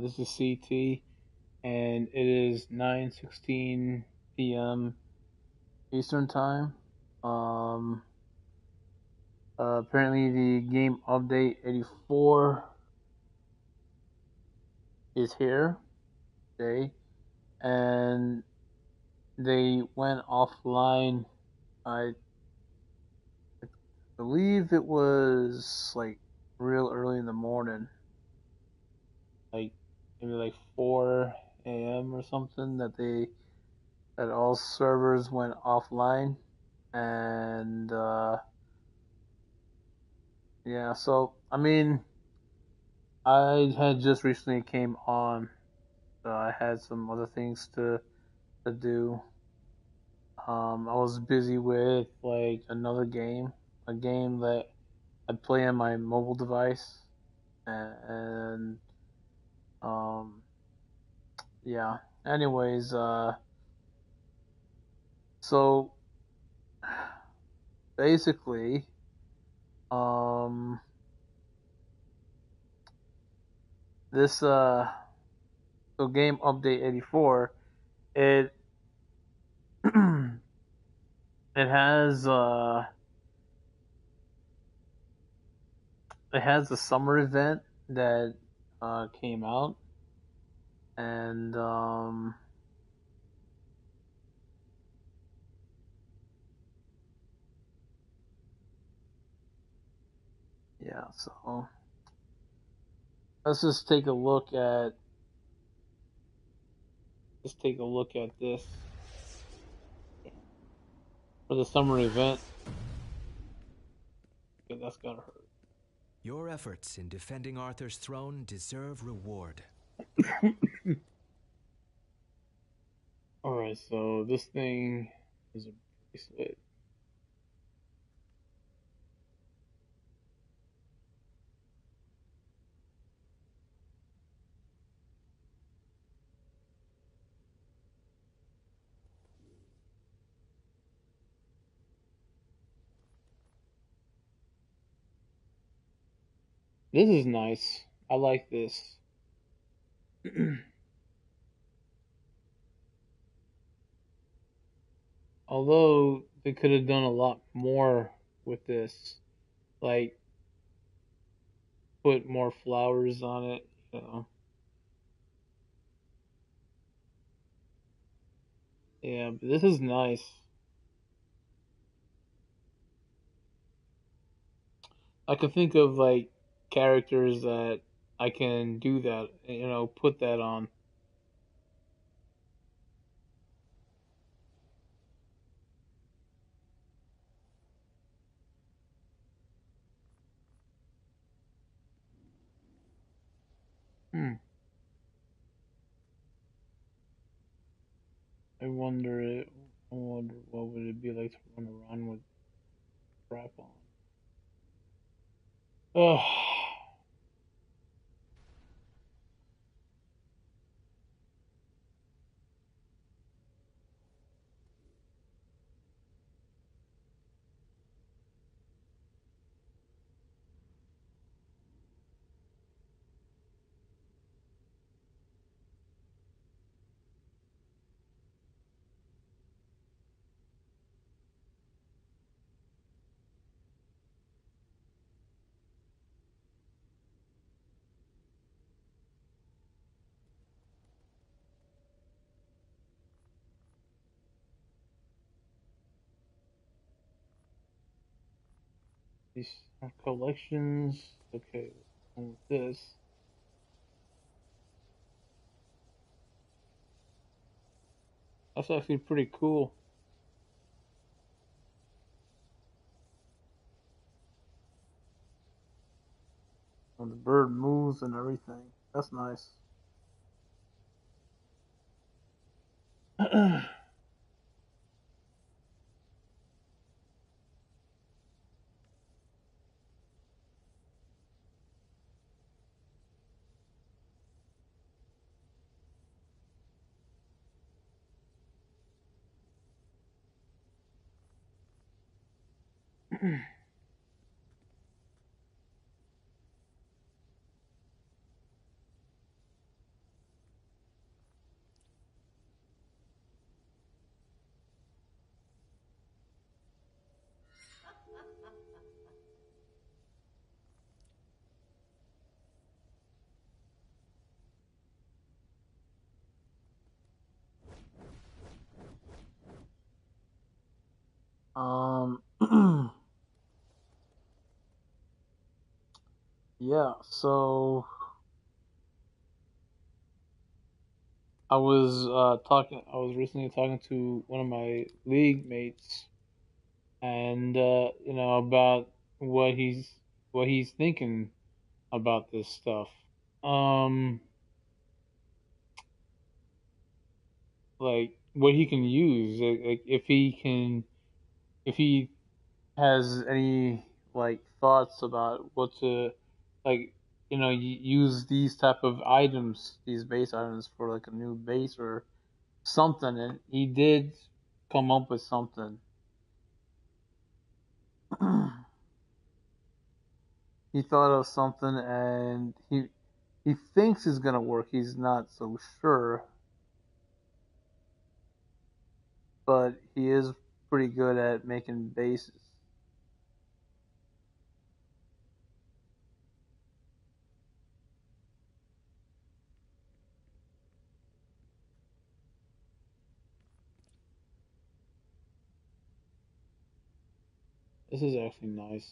This is CT, and it is 9:16 p.m. Eastern Time. Um, Apparently, the game update 84 is here today, and they went offline. I believe it was like real early in the morning, like maybe like 4 a.m. or something, that all servers went offline, and yeah. So I mean, I had just recently came on, so I had some other things to do. I was busy with like another game, a game that I play on my mobile device, and um, yeah. Anyways, so basically, um, this so game update 84, it it has it has a summer event that came out, and yeah. So let's just take a look at this for the summer event. Okay, that's gotta Your efforts in defending Arthur's throne deserve reward. hurt. All right, so this thing is a bracelet. This is nice. I like this. Although they could have done a lot more with this, like put more flowers on it, you know. Yeah, but this is nice. I could think of like characters that I can do that, you know, put that on. Hmm. I wonder it. I wonder what would it be like to run around with crap on. Ugh. These are collections. Okay, and with this. That's actually pretty cool. And the bird moves and everything. That's nice. Yeah, so I was recently talking to one of my league mates, and about what he's thinking about this stuff. Um, like what he can use, like if he has any like thoughts about what to like use these type of items, these base items for like a new base or something, and he did come up with something. He thought of something, and he thinks it's gonna work. He's not so sure, but he is pretty good at making bases. This is actually nice.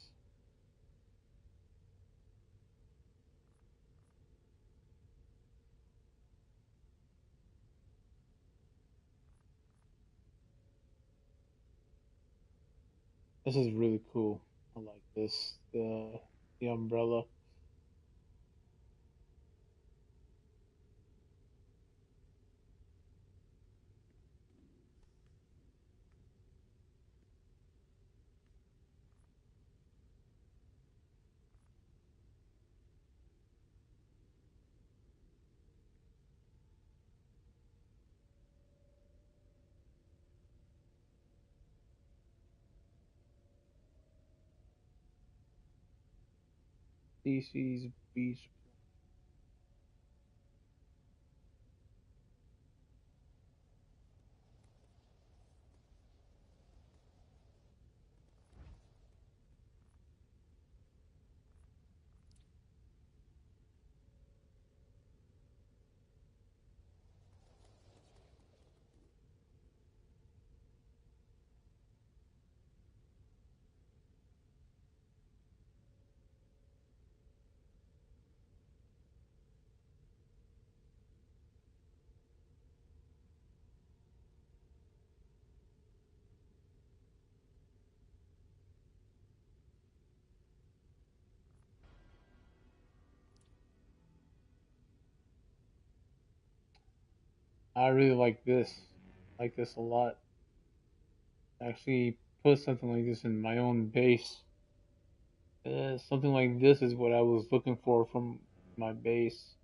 This is really cool. I like this. The umbrella. DC's beach. I really like this. I like this a lot. Actually, put something like this in my own base. Something like this is what I was looking for from my base.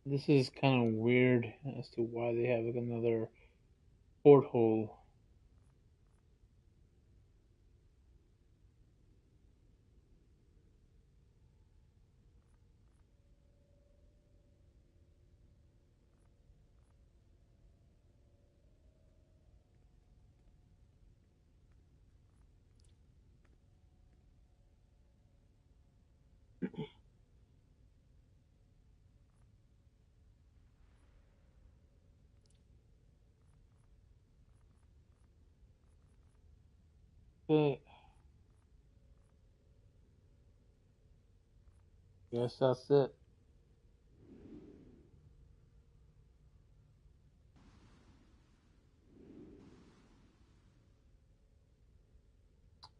This is kind of weird as to why they have like another porthole. Okay, guess that's it.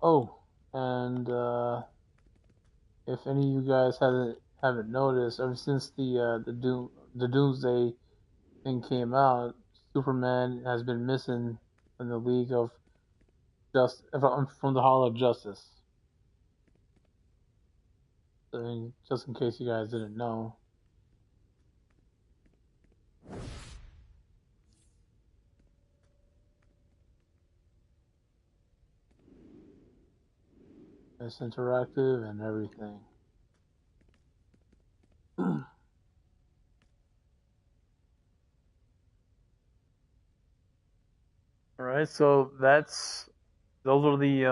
Oh, and if any of you guys haven't noticed, ever since the Doomsday thing came out, Superman has been missing from the League of from the Hall of Justice. So, just in case you guys didn't know. It's interactive and everything. All right, so those are the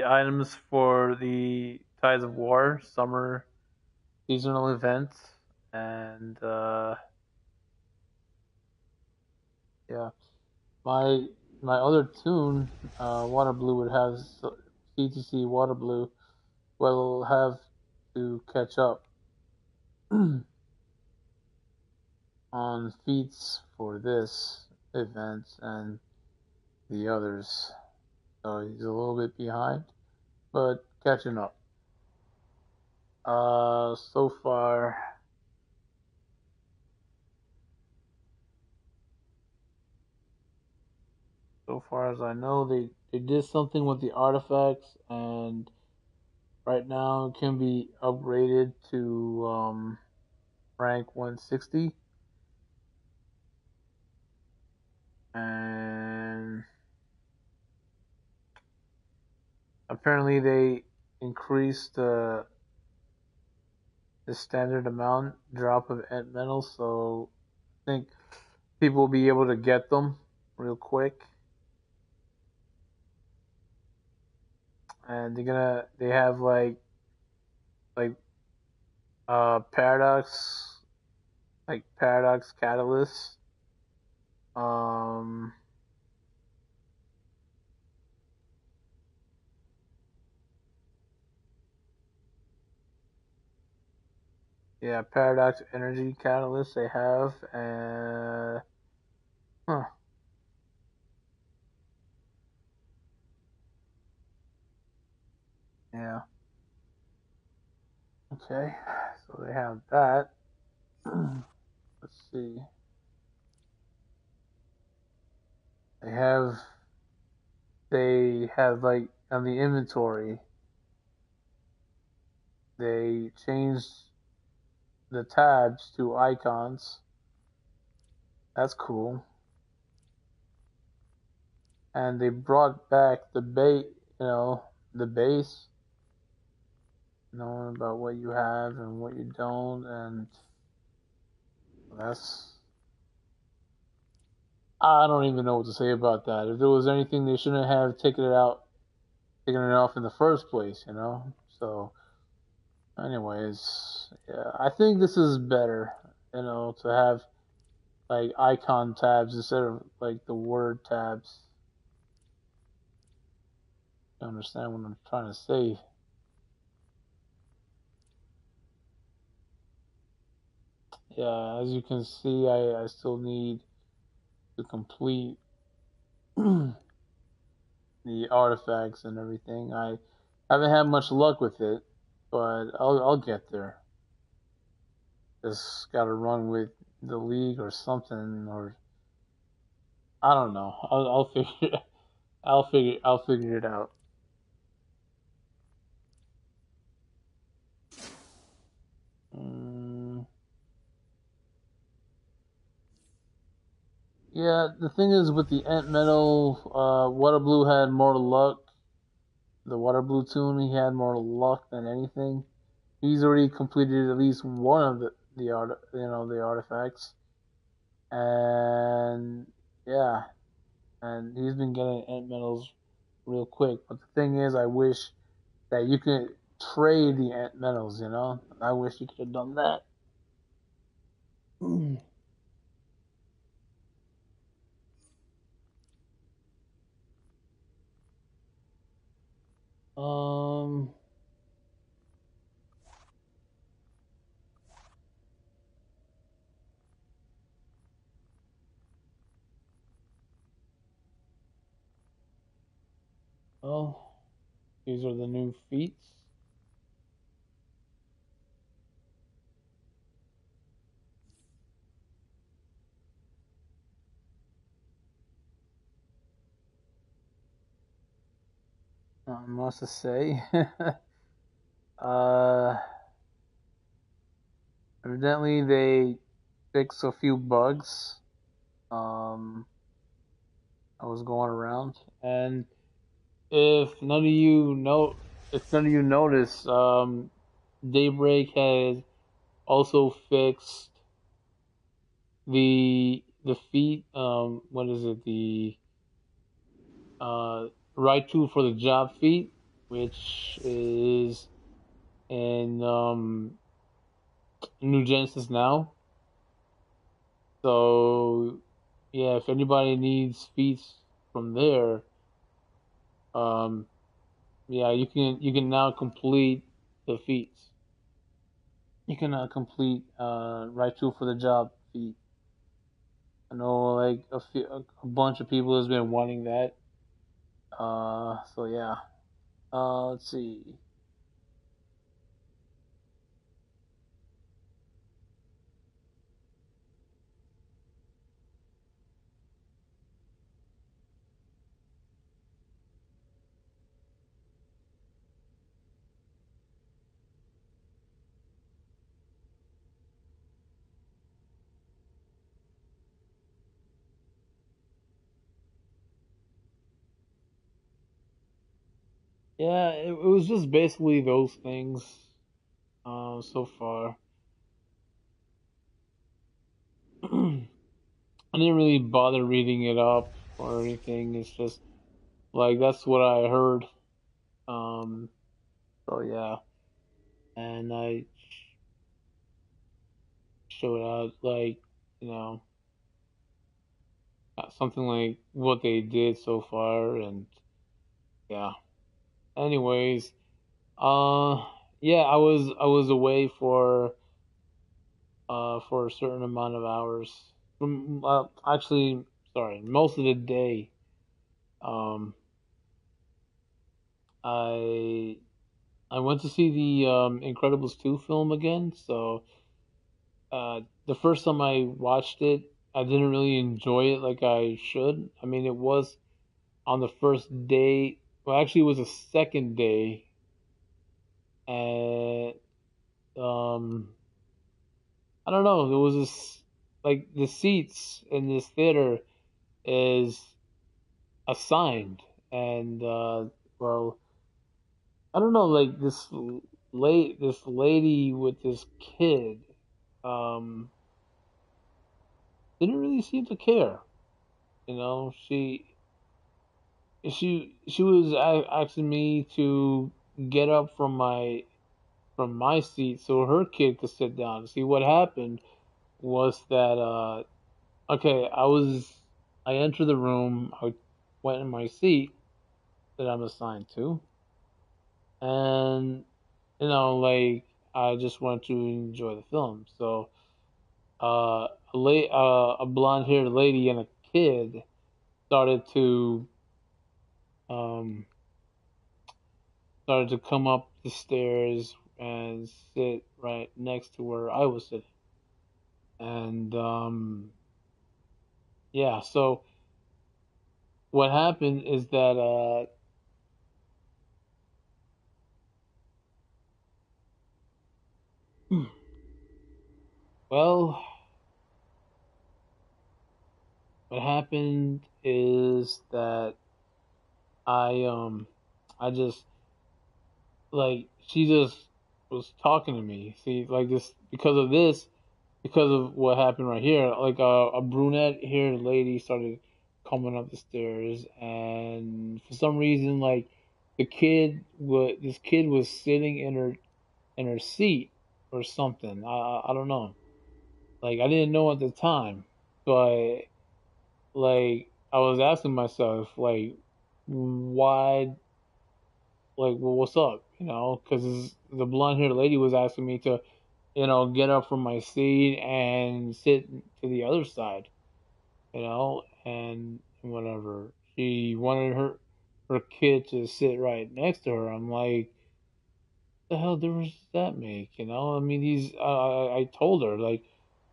items for the Tides of War summer seasonal event, and yeah, my my other tune, Water Blue would have CTC Water Blue will have to catch up on feats for this event and the others. So he's a little bit behind, but catching up. So far, so far as I know, they did something with the artifacts, and right now it can be upgraded to rank 160, and apparently they increased the standard amount drop of ant metals, so I think people will be able to get them real quick. And they have like paradox, like paradox catalyst. Um, yeah, paradox energy catalyst they have, and huh, yeah, okay, so they have that. Let's see, they have they have like on the inventory, they changed the tabs to icons. That's cool. And they brought back the the base, knowing about what you have and what you don't, and that's I don't even know what to say about that. If there was anything, they shouldn't have taken it off in the first place, you know. So, anyways, yeah, I think this is better, to have like icon tabs instead of like the word tabs. You understand what I'm trying to say? Yeah, as you can see, I still need to complete the artifacts and everything. I haven't had much luck with it, but I'll get there. Just gotta run with the league or something, or I don't know. I'll figure I'll figure it out. Mm, yeah, the thing is with the Ant Metal, Water Blue had more luck. The Water Blue tune, he had more luck than anything. He's already completed at least one of the artifacts, and yeah, and he's been getting ant metals real quick. But the thing is, I wish that you could trade the ant metals. I wish you could have done that. Well, these are the new feats. Not much to say. uh, Evidently they fixed a few bugs. Um, I was going around, and if none of you know, if none of you notice, Daybreak has also fixed the feat. What is it? The uh, right tool for the job feat, which is in New Genesis now. So yeah, if anybody needs feats from there, um, yeah, you can now complete the feats. You can complete right tool for the job feat. I know like a bunch of people has been wanting that. So yeah. Let's see. Yeah, it was just basically those things. So far, I didn't really bother reading it up or anything. It's just like that's what I heard. Um, so yeah, and I showed out like you know something like what they did so far, and yeah. Anyways, uh, yeah, I was away for a certain amount of hours. From actually, sorry, most of the day. Um, I I went to see the Incredibles 2 film again. So the first time I watched it, I didn't really enjoy it like I should. I mean, it was on the first day. Well, actually, it was the second day, and I don't know. There was this like the seats in this theater is assigned, and well, I don't know. Like this lady with this kid, um, didn't really seem to care. You know, she was asking me to get up from my seat so her kid could sit down. See, what happened was that okay, I entered the room, I went in my seat that I'm assigned to, and like I just wanted to enjoy the film. So a blonde haired lady and a kid started to um, come up the stairs and sit right next to where I was sitting. And yeah, so what happened is that well, what happened is that I um I just like she just was talking to me. See, like this because of what happened right here. Like a brunette haired lady started coming up the stairs, and for some reason, like this kid was sitting in her seat or something. I don't know. Like I didn't know at the time, but like I was asking myself like why well, what's up? Because the blonde haired lady was asking me to, get up from my seat and sit to the other side, and whatever. She wanted her. her kid to sit right next to her. I'm like, the hell difference does that make? You know, I mean, I told her like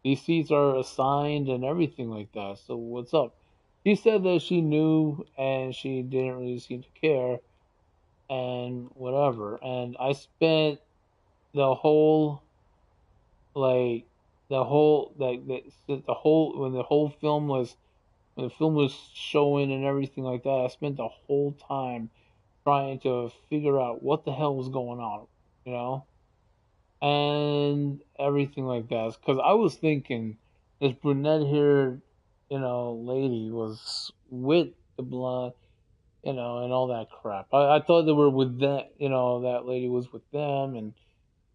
these seats are assigned and everything like that. So what's up? She said that she knew and she didn't really seem to care and whatever. And I spent the whole like the whole when the whole film was when the film was showing and everything like that. I spent the whole time trying to figure out what the hell was going on. You know, and everything like that. Because I was thinking this brunette haired, lady was with the blonde, and all that crap. I thought they were with that, that lady was with them and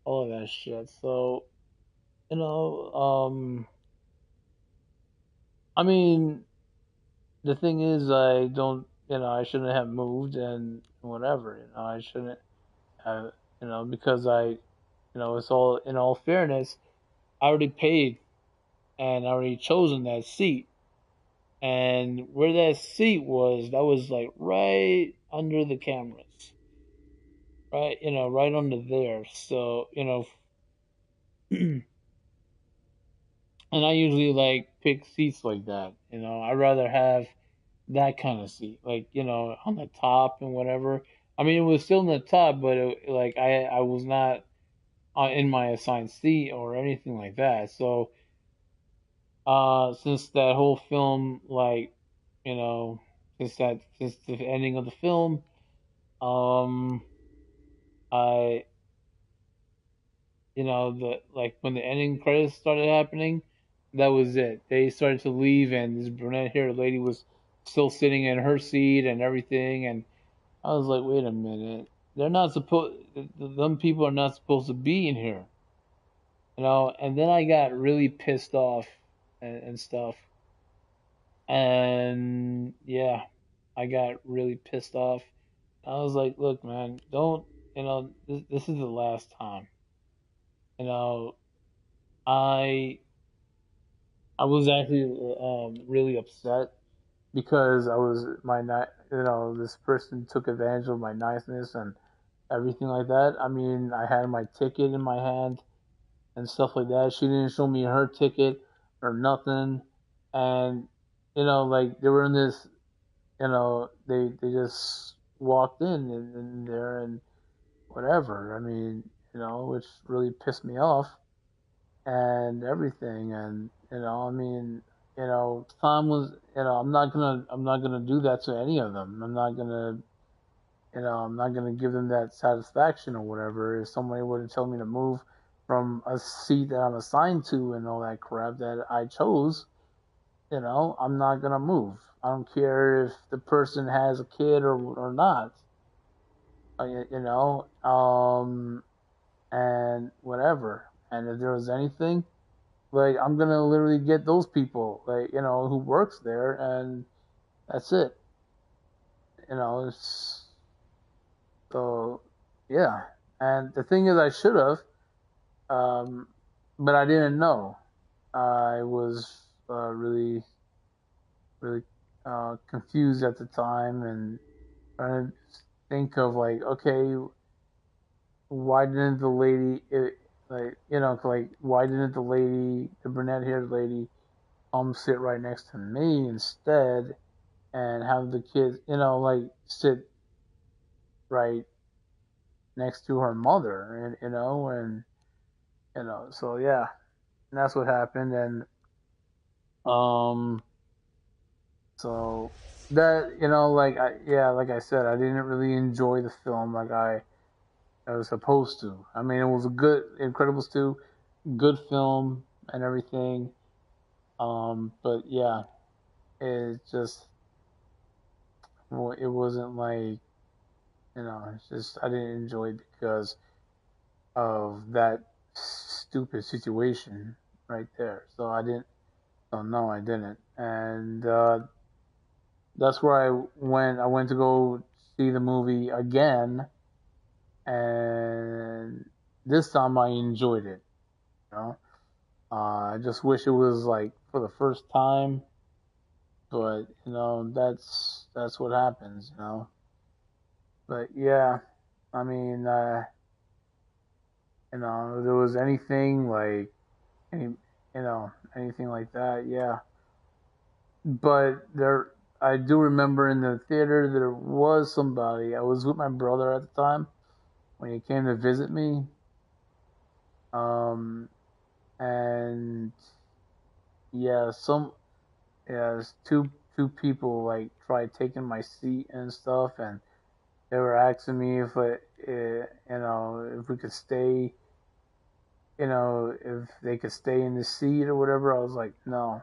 all of that shit. So, you know, I mean, the thing is, I don't, I shouldn't have moved and whatever, I shouldn't have, because it's all, in all fairness, I already paid and I already chosen that seat. And where that seat was, that was like right under the cameras, right, right under there. So, and I usually like pick seats like that. I rather have that kind of seat, like on the top and whatever. I mean, it was still in the top, but like I was not in my assigned seat or anything like that. So, since that whole film, like, you know, since the ending of the film, um, I, the like when the ending credits started happening, that was it. They started to leave, and this brunette haired lady was still sitting in her seat and everything, and I was like, wait a minute, they're not supposed, them people are not supposed to be in here, And then I got really pissed off and stuff. And yeah, I got really pissed off. I was like, look, man, don't, this is the last time. You know, I I was actually really upset because I was my this person took advantage of my niceness and everything like that. I mean, I had my ticket in my hand and stuff like that. She didn't show me her ticket or nothing, and like they were in this, they just walked in there and whatever. I mean, which really pissed me off and everything. And I mean, Tom was, I'm not gonna do that to any of them. I'm not gonna give them that satisfaction or whatever. If somebody were to tell me to move from a seat that I'm assigned to and all that crap that I chose, I'm not gonna move. I don't care if the person has a kid or not. And whatever. And if there was anything, like I'm gonna literally get those people, like who works there, and that's it. It's, so yeah. And the thing is, I should have, um, but I didn't know. I was really, really confused at the time and trying to think of like, okay, why didn't the lady, like why didn't the brunette haired lady, sit right next to me instead, and have the kids, like sit right next to her mother, and so yeah, and that's what happened, and um, so that like like I said, I didn't really enjoy the film like I was supposed to. I mean, it was a good Incredibles 2, good film and everything. But yeah, it just, well, it wasn't like, it's just I didn't enjoy it because of that stupid situation right there. So I didn't. Oh no, I didn't. And that's where I went. I went to go see the movie again, and this time I enjoyed it. You know, I just wish it was like for the first time, but that's what happens. But yeah, I mean, if there was anything like any, anything like that, yeah. But I do remember in the theater there was somebody. I was with my brother at the time when he came to visit me. Um, and yeah, two people like tried taking my seat and stuff, and they were asking me if we could stay, if they could stay in the seat or whatever. I was like, no.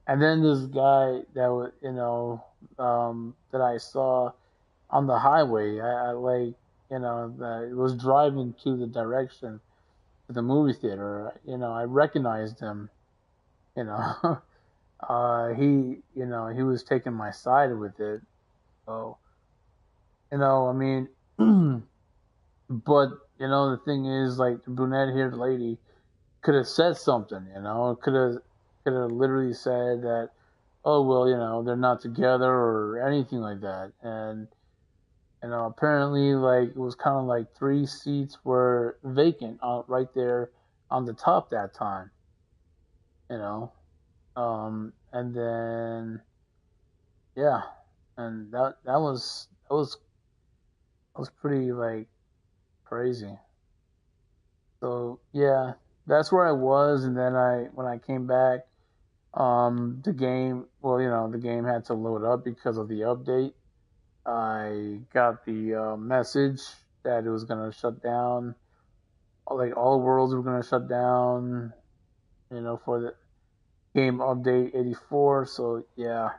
And then this guy that was, that I saw on the highway, I like, that was driving to the direction to the movie theater. I recognized him. You know, he was taking my side with it. So, I mean, but the thing is, like the brunette haired lady could have said something. Could have literally said that, oh well, they're not together or anything like that. And apparently, like it was kind of like three seats were vacant right there on the top that time. You know, and then yeah, and that was pretty like crazy. So yeah, that's where I was, and then when I came back, the game, well, the game had to load up because of the update. I got the message that it was gonna shut down, like all worlds were gonna shut down, for the game update 84. So yeah,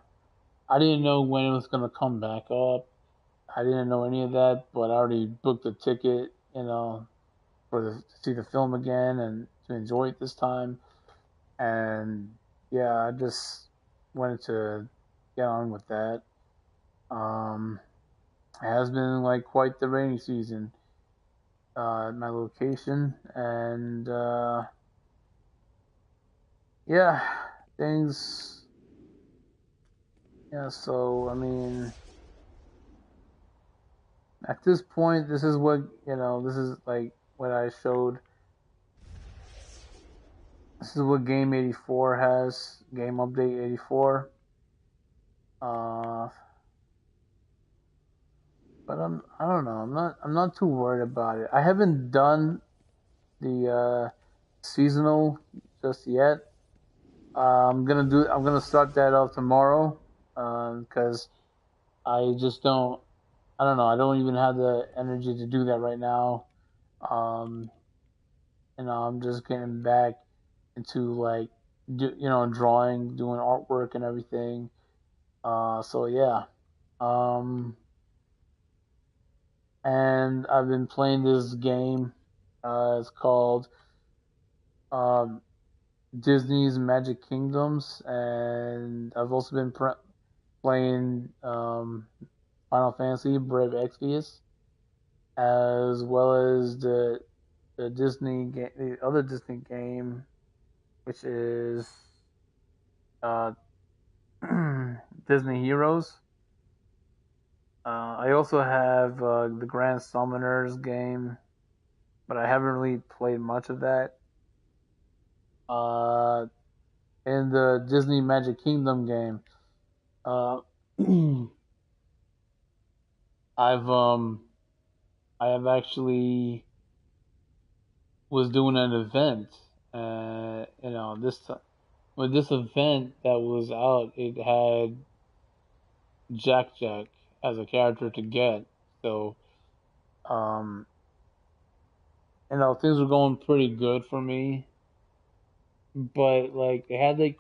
I didn't know when it was gonna come back up. I didn't know any of that, but I already booked a ticket, to see the film again and to enjoy it this time. And yeah, I just wanted to get on with that. Um, it has been like quite the rainy season at my location, and yeah, things. Yeah, so I mean, at this point, this is what This is like what I showed. This is what Game 84 has. Game Update 84. Uh, but I don't know. I'm not too worried about it. I haven't done the seasonal just yet. I'm gonna start that off tomorrow because I just don't. I don't know. I don't even have the energy to do that right now. Um, I'm just getting back into like drawing, doing artwork and everything. So yeah. Um, and I've been playing this game. It's called um, Disney's Magic Kingdoms, and I've also been playing Final Fantasy Brave Exvius, as well as the Disney game, the other Disney game, which is uh, Disney Heroes. I also have the Grand Summoners game, but I haven't really played much of that. Uh, in the Disney Magic Kingdom game, uh, I've I have actually was doing an event. With this event that was out, it had Jack Jack as a character to get. So, um, things were going pretty good for me. But like, they had like,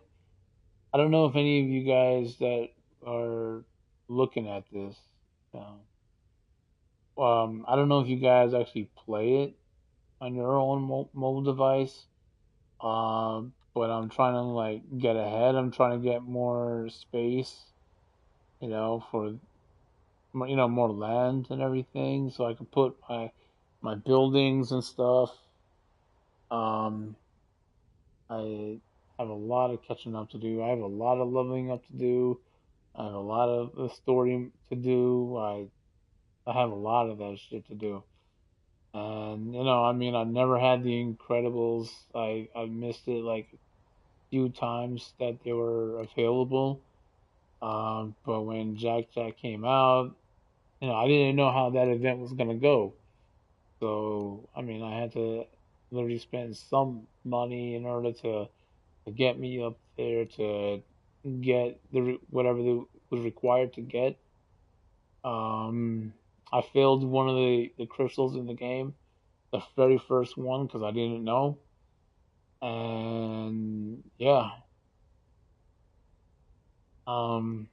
I don't know if any of you guys that are looking at this, I don't know if you guys actually play it on your own mobile device. But I'm trying to like get ahead. I'm trying to get more space, for more land and everything, so I can put my buildings and stuff. Um, I have a lot of catching up to do. I have a lot of leveling up to do. I have a lot of the story to do. I have a lot of that shit to do. And I mean, I never had the Incredibles. I missed it like a few times that they were available. But when Jack Jack came out, I didn't know how that event was gonna go. So I mean, I had to literally spend some money in order to get me up there to get whatever was required to get. Um, I failed one of the crystals in the game, the very first one, because I didn't know. And yeah, um,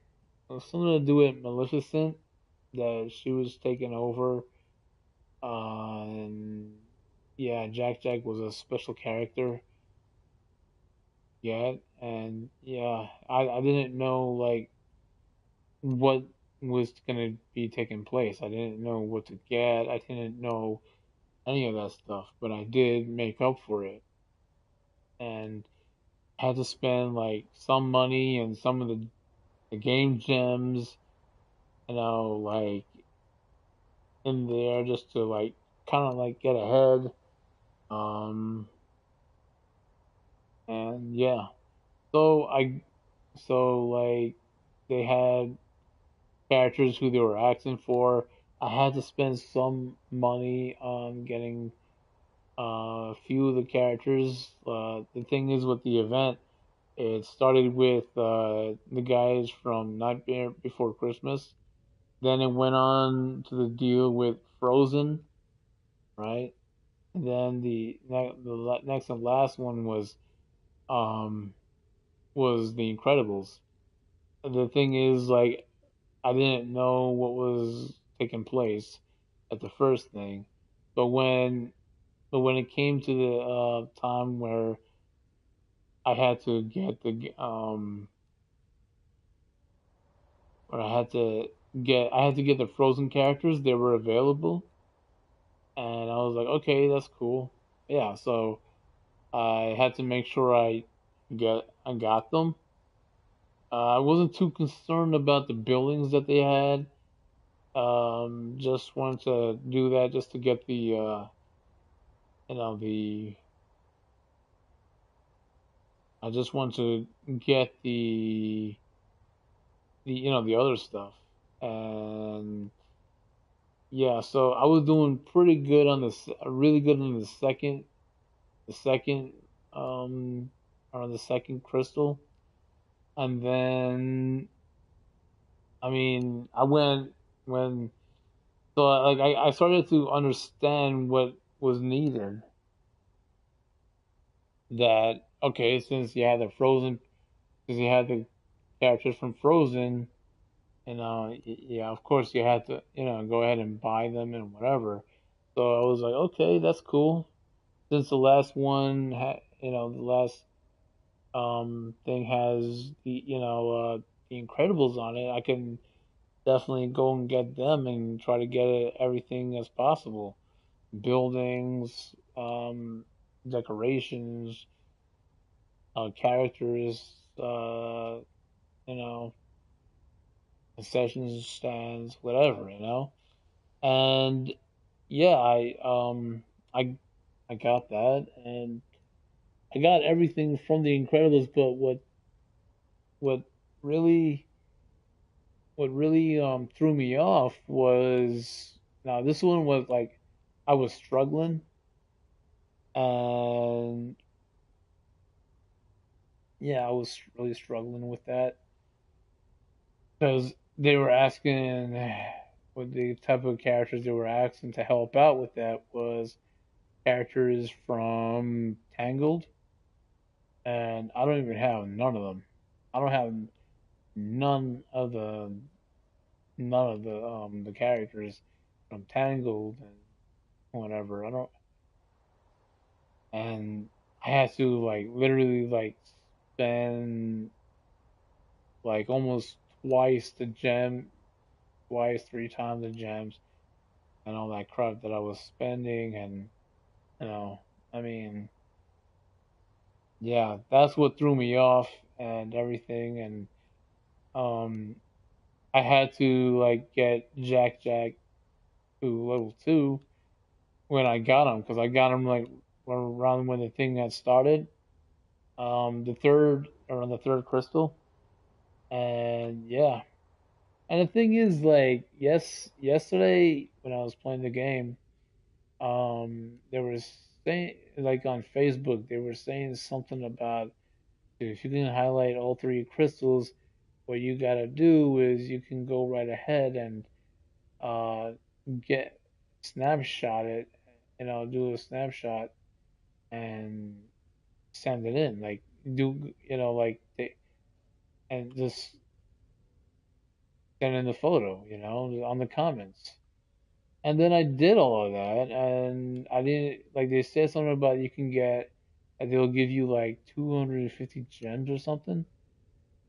it was something to do with Maleficent that she was taking over. And yeah, Jack Jack was a special character yet, and yeah, I didn't know like what was gonna be taking place. I didn't know what to get. I didn't know any of that stuff, but I did make up for it, and had to spend like some money and some of the game gems, like in there just to like kind of like get ahead. Um, and yeah, so like they had characters who they were asking for. I had to spend some money on getting a few of the characters. The thing is with the event, it started with the guys from Nightmare Before Christmas. Then it went on to the deal with Frozen, right? And then the next and last one um was The Incredibles. The thing is, like, I didn't know what was taking place at the first thing, but when it came to the time where I had to get the where I had to get the Frozen characters, they were available, and I was like, okay, that's cool. Yeah, so I had to make sure I got them. I wasn't too concerned about the buildings that they had. Just wanted to do that just to get the you know the I just want to get the other stuff. And yeah, so I was doing pretty good on really good on the second, um, or on the second crystal. And then, I mean, I went when, so like I started to understand what was needed. That, okay, since you had the characters from Frozen, yeah, of course you had to, go ahead and buy them and whatever. So I was like, okay, that's cool. Since the last one, the last thing has the Incredibles on it, I can definitely go and get them and try to get everything as possible. Buildings, decorations, characters, you know, concessions stands, whatever. And yeah, I I got that, and I got everything from The Incredibles. But what really what really threw me off was, now this one was like I was struggling, and yeah, I was really struggling with that because they were asking what the type of characters they were asking to help out with that was characters from Tangled, and I don't even have none of them. I don't have none of the characters from Tangled and whatever. I don't, and I had to like literally like spend like almost twice the gem, twice, three times the gems, and all that crap that I was spending, and you know, I mean, yeah, that's what threw me off and everything, and um, I had to like get Jack Jack to level two when I got them because I got them like around when the thing got started. The third around the third crystal, and yeah. And the thing is, like, yesterday when I was playing the game, they were saying, like on Facebook, they were saying something about if you can highlight all three crystals, what you gotta do is you can go right ahead and uh get snapshot it, do a snapshot and send it in, like do like they and just send in the photo, on the comments. And then I did all of that, and I didn't like they said something about you can get, like they'll give you like 250 gems or something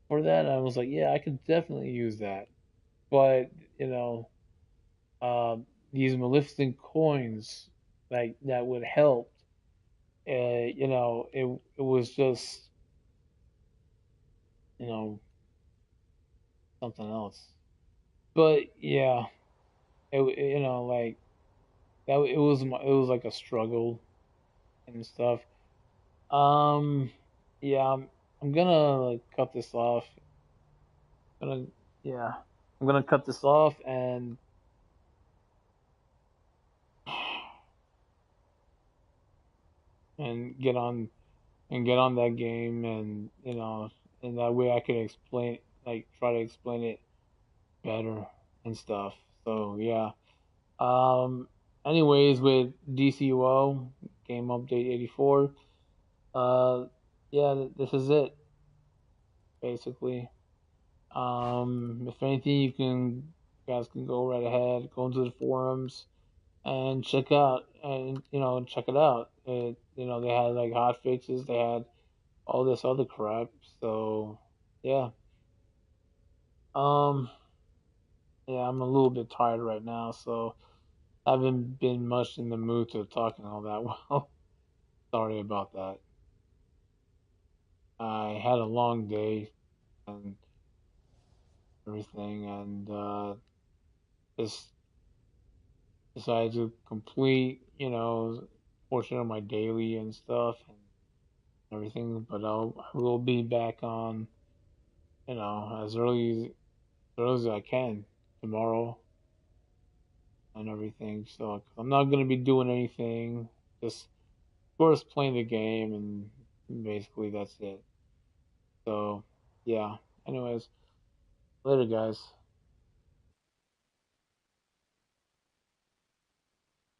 for that. And I was like, yeah, I could definitely use that. But you know, these Maleficent coins, like that would help. It was just you know something else. But yeah, like that. It was like a struggle and stuff. Um, yeah, I'm gonna like cut this off. Gonna, yeah, I'm gonna cut this off and get on that game, and and that way I can explain, like try to explain it better and stuff. So yeah. Um. Anyways, with DCUO game update 84, yeah, this is it basically. If anything, you guys can go right ahead, go into the forums and check it out. They had like hot fixes, they had all this other crap. So yeah, um, yeah, I'm a little bit tired right now, so I haven't been much in the mood to talking all that well. Sorry about that. I had a long day and everything, and just decided to complete, portion of my daily and stuff and everything. But I will be back on, as early as I can tomorrow and everything. So 'cause I'm not gonna be doing anything, just of course playing the game, and basically that's it. So yeah. Anyways, later guys.